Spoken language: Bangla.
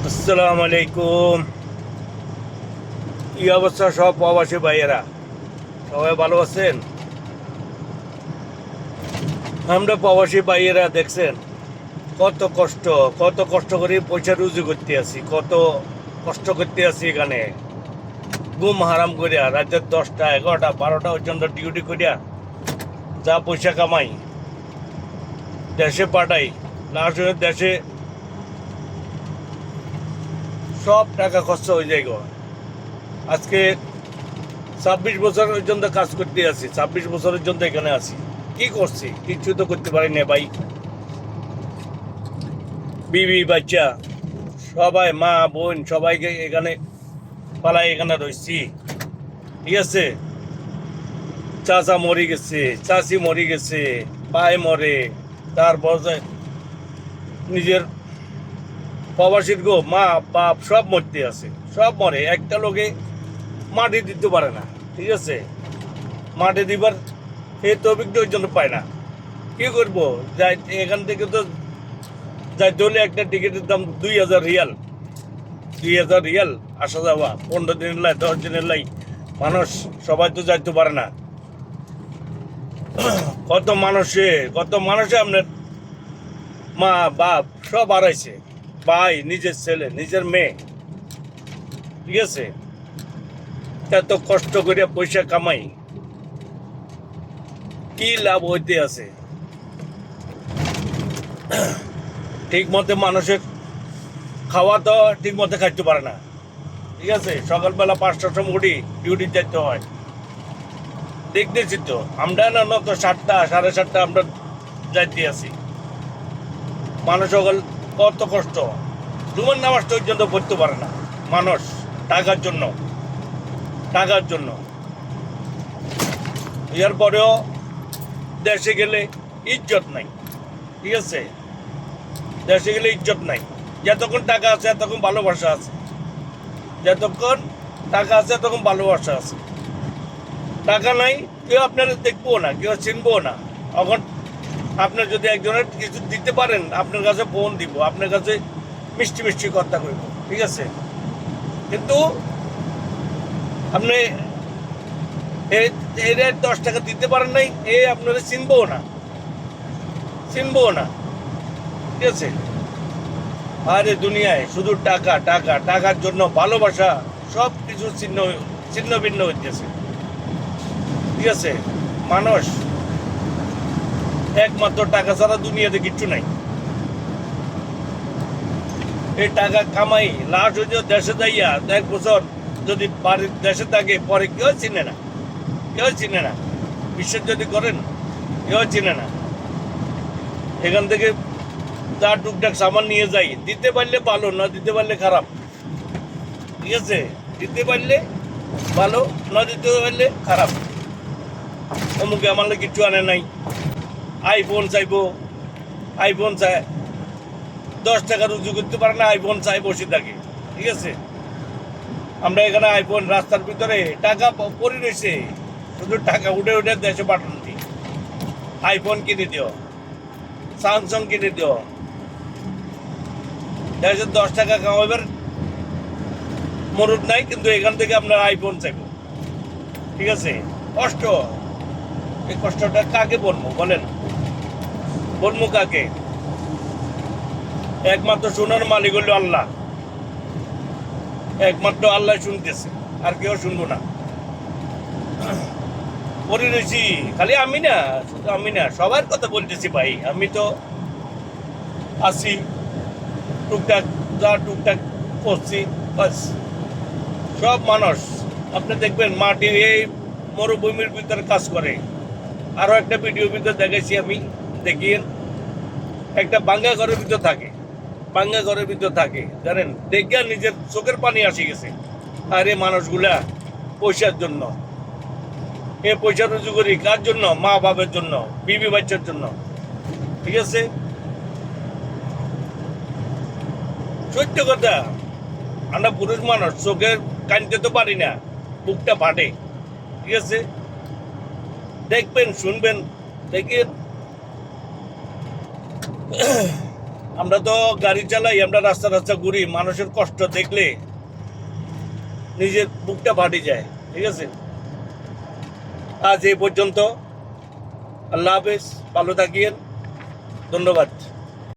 আসসালামু আলাইকুম। কি অবস্থা সব প্রবাসী ভাইয়েরা? সবাই ভালো আছেন? আমরা প্রবাসী ভাইয়েরা দেখছেন কত কষ্ট করে পয়সা রুজি করতে আছি, কত কষ্ট করতে আছি। এখানে ঘুম হারাম করিয়া রাতের 10টা 11টা 12টা পর্যন্ত ডিউটি করিয়া যা পয়সা কামাই দেশে পাঠাই, লাস্ট দেশে সব টাকা খরচ হয়ে যায় গো। আজকে 26 বছর পর্যন্ত কাজ করতে আছি, 26 বছরের জন্য এখানে আছি। কি করছি? কিছু তো করতে পারি না ভাই। বিবি বাচ্চা সবাই, মা বোন সবাইকে এখানে পালাই এখানে রয়েছি। ঠিক আছে, চাচা মরে গেছে, চাচি মরে গেছে, ভাই মরে, তারপর নিজের প্রবাসীর গো মা বাপ সব মরতে আছে, সব মরে। একটা লোকে মাটি দিতে পারে না। ঠিক আছে, মাটি দিবার এই তৌফিকটা ওই জন্য পায় না। কি করবো? যাই এখান থেকে তো যাইতে হলে একটা টিকিটের দাম 2000 রিয়াল। 2000 রিয়াল আসা যাওয়া, 15 দিনের লাই 10 দিনের লাই। মানুষ সবাই তো যাইতে পারে না। কত মানুষে আপনার মা বাপ সব হারাইছে, ভাই, নিজের ছেলে, নিজের মেয়ে। ঠিক আছে, এত কষ্ট করে পয়সা কামাই, কি লাভ হইতে আছে? ঠিক মতো মানুষের খাওয়া তো ঠিক মতো খাইতে পারে না। ঠিক আছে, সকালবেলা 5টার সময় উঠি, ডিউটি যেতে হয়। দেখতেছি তো আমরা না তো 7টা 7:30 আমরা যাইতে আছি। মানুষ সকাল কত কষ্ট, জুমার নামাজ পর্যন্ত পড়তে পারে না মানুষ, টাকার জন্য। টাকার জন্য এরপরেও দেশে গেলে ইজ্জত নাই। ঠিক আছে, দেশে গেলে ইজ্জত নাই। যতক্ষণ টাকা আছে ততক্ষণ ভালোবাসা আছে, যতক্ষণ টাকা আছে তখন ভালোবাসা আছে। টাকা নাই, কেউ আপনারা দেখবো না, কেউ চিনবো না। এখন আপনার যদি একজনের কিছু দিতে পারেন, আপনার কাছে ফোন দিব, আপনার কাছে মিষ্টি মিষ্টি কথা কইব। ঠিক আছে, কিন্তু আপনি এই 10 টাকা দিতে পারেন নাই, আপনারা চিনবো না। ঠিক আছে, আরে দুনিয়ায় শুধু টাকা টাকা, টাকার জন্য ভালোবাসা সব কিছু ছিন্ন ভিন্ন হইতেছে। ঠিক আছে, মানুষ একমাত্র টাকা ছাড়া দুনিয়াতে কিচ্ছু নাই। এই টাকা কামাই লাস্ট হয়ে দেশে যাইয়া 1 বছর যদি বাড়ির দেশে থাকে, পরে কেউ চিনে না। বিশ্বাস যদি করেন, কেউ চিনে না। এখান থেকে যা টুকটাক সামান নিয়ে যাই, দিতে পারলে ভালো, না দিতে পারলে খারাপ। ঠিক আছে, দিতে পারলে ভালো, না দিতে পারলে খারাপ। অমুকে আমার কিছু আনে নাই, আইফোন চাইবো, আইফোন চায়, 10 টাকা রুজু করতে পারে না, আইফোন চাই বসে থাকে। ঠিক আছে, আমরা এখানে আইফোন রাস্তার ভিতরে টাকা পড়ে রয়েছে, শুধু টাকা উঠে উঠে দেশে পাঠানো। আইফোন কিনে দিও, স্যামসাং কিনে দিও। দেশে 10 টাকা কামাইবার মরুদ নাই, কিন্তু এখান থেকে আপনার আইফোন চাইবো। ঠিক আছে, কষ্ট। এই কষ্টটা কাকে বলবো বলেন? বলবো কাকে? একমাত্র শোনার মালিক হলো আল্লাহ। একমাত্র আল্লাহ শুনতেছে, আর কেউ শুনবো না। পড়ে রয়েছি খালি আমি না, শুধু আমি না, সবার কথা বলতেছি ভাই। আমি তো আসি টুকটাক, যা টুকটাক করছি বাস। সব মানুষ আপনি দেখবেন মাটি এই মরুভূমির ভিতরে কাজ করে। আরো একটা ভিডিওর ভিতরে দেখেছি আমি, দেখিয়ে একটা বাঙ্গা ঘরের ভিতর থাকে, জানেন, দেখে নিজের চোখের পানি আসে গেছে। আর এই মানুষগুলা পয়সার জন্য, পয়সা রুজু করি কার জন্য? মা বাবার জন্য, বিবি বাচ্চার জন্য। ঠিক আছে, সত্য কথা। আমরা পুরুষ মানুষ, চোখের কানতে তো পারি না, বুকটা ফাটে। ঠিক আছে, দেখবেন, শুনবেন, দেখেন আমরা তো গাড়ি চালাই, আমরা রাস্তা রাস্তা ঘুরি, মানুষের কষ্ট দেখলে নিজের বুকটা ফাটে যায়। ঠিক আছে, আজ এই পর্যন্ত। আল্লাহ হাফেজ, ভালো থাকিয়েন, ধন্যবাদ।